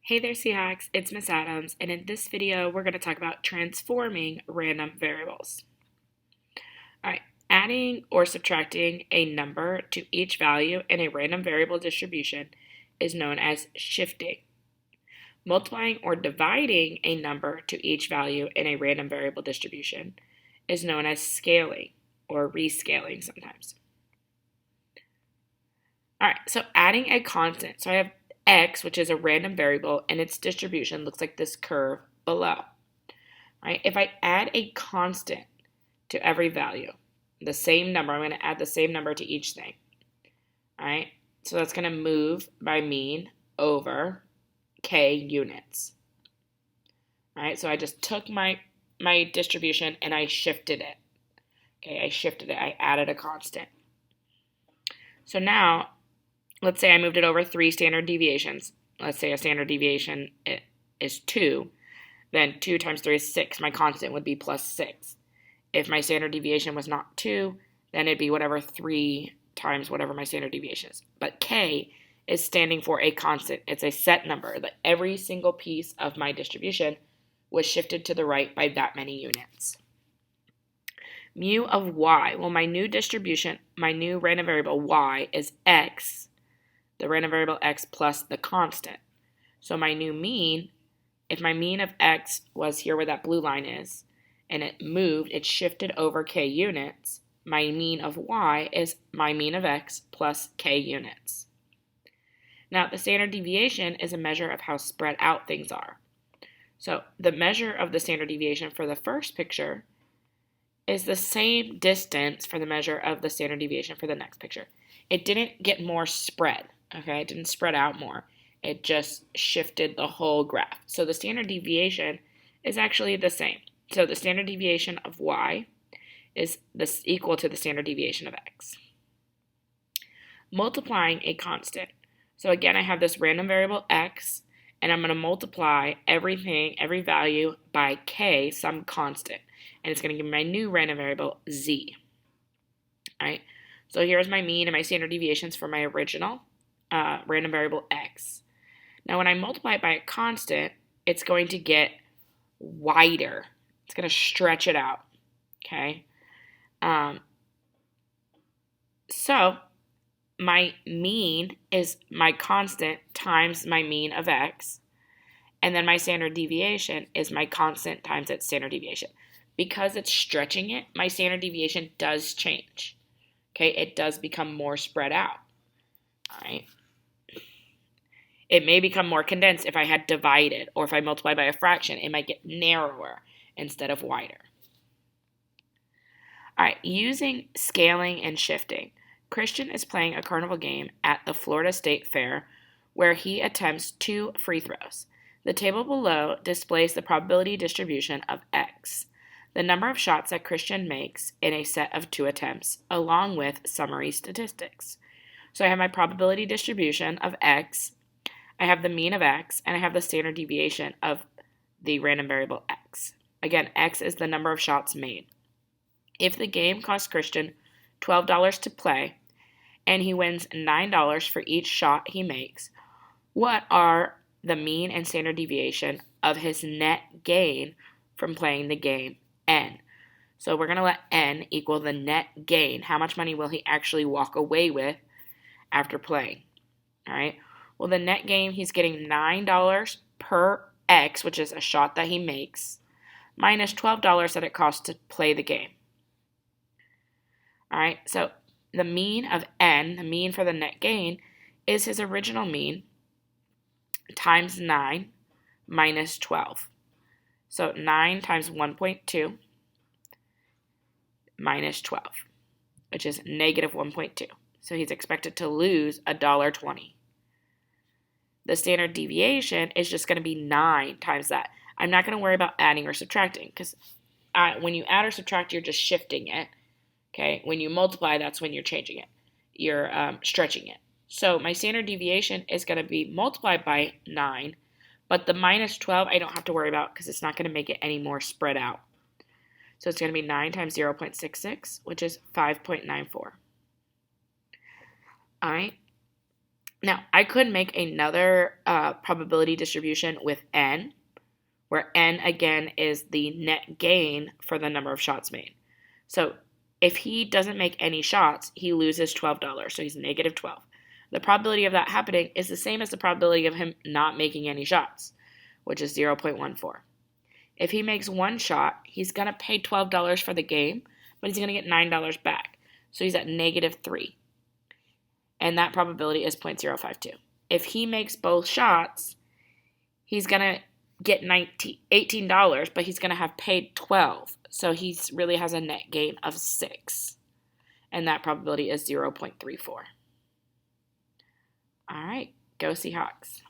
Hey there, Seahawks, it's Miss Adams, and in this video, we're going to talk about transforming random variables. All right, adding or subtracting a number to each value in a random variable distribution is known as shifting. Multiplying or dividing a number to each value in a random variable distribution is known as scaling or rescaling sometimes. All right, so adding a constant. So I have x, which is a random variable, and its distribution looks like this curve below. Right? If I add a constant to every value, the same number, I'm going to add the same number to each thing. All right? So that's going to move my mean over k units. All right? So I just took my distribution and I shifted it. Okay, I shifted it. I added a constant. So now, let's say I moved it over 3 standard deviations. Let's say a standard deviation is 2. Then 2 times 3 is 6. My constant would be plus 6. If my standard deviation was not 2, then it'd be whatever 3 times whatever my standard deviation is. But k is standing for a constant. It's a set number that every single piece of my distribution was shifted to the right by that many units. Mu of y, well, my new distribution, my new random variable y is x, the random variable x plus the constant. So my new mean, if my mean of x was here where that blue line is, and it moved, it shifted over k units, my mean of y is my mean of x plus k units. Now, the standard deviation is a measure of how spread out things are. So the measure of the standard deviation for the first picture is the same distance for the measure of the standard deviation for the next picture. It didn't get more spread, okay? It didn't spread out more. It just shifted the whole graph. So the standard deviation is actually the same. So the standard deviation of y is equal to the standard deviation of x. Multiplying a constant. So again, I have this random variable x, and I'm going to multiply everything, every value by k, some constant. And it's going to give me my new random variable z. All right, so here's my mean and my standard deviations for my original random variable x. Now, when I multiply it by a constant, it's going to get wider. It's going to stretch it out, okay? So my mean is my constant times my mean of x, and then my standard deviation is my constant times its standard deviation. Because it's stretching it, my standard deviation does change. Okay, it does become more spread out. All right. It may become more condensed if I had divided, or if I multiply by a fraction, it might get narrower instead of wider. All right, using scaling and shifting, Christian is playing a carnival game at the Florida State Fair where he attempts 2 free throws. The table below displays the probability distribution of x, the number of shots that Christian makes in a set of 2 attempts, along with summary statistics. So I have my probability distribution of x, I have the mean of x, and I have the standard deviation of the random variable x. Again, x is the number of shots made. If the game costs Christian $12 to play, and he wins $9 for each shot he makes, what are the mean and standard deviation of his net gain from playing the game n? So we're going to let n equal the net gain. How much money will he actually walk away with after playing? All right. Well, the net gain, he's getting $9 per x, which is a shot that he makes, minus $12 that it costs to play the game. All right. So the mean of n, the mean for the net gain, is his original mean times 9 minus 12. So 9 times 1.2 minus 12, which is negative 1.2. So he's expected to lose $1.20. The standard deviation is just going to be 9 times that. I'm not going to worry about adding or subtracting because when you add or subtract, you're just shifting it. Okay, when you multiply, that's when you're changing it. You're stretching it. So my standard deviation is going to be multiplied by 9, but the minus 12 I don't have to worry about because it's not going to make it any more spread out. So it's going to be 9 times 0.66, which is 5.94. All right. Now, I could make another probability distribution with n, where n again is the net gain for the number of shots made. So if he doesn't make any shots, he loses $12, so he's negative 12. The probability of that happening is the same as the probability of him not making any shots, which is 0.14. If he makes one shot, he's going to pay $12 for the game, but he's going to get $9 back. So he's at negative 3. And that probability is 0.052. If he makes both shots, he's going to get $18, but he's going to have paid 12. So he really has a net gain of 6. And that probability is 0.34. All right, go Seahawks.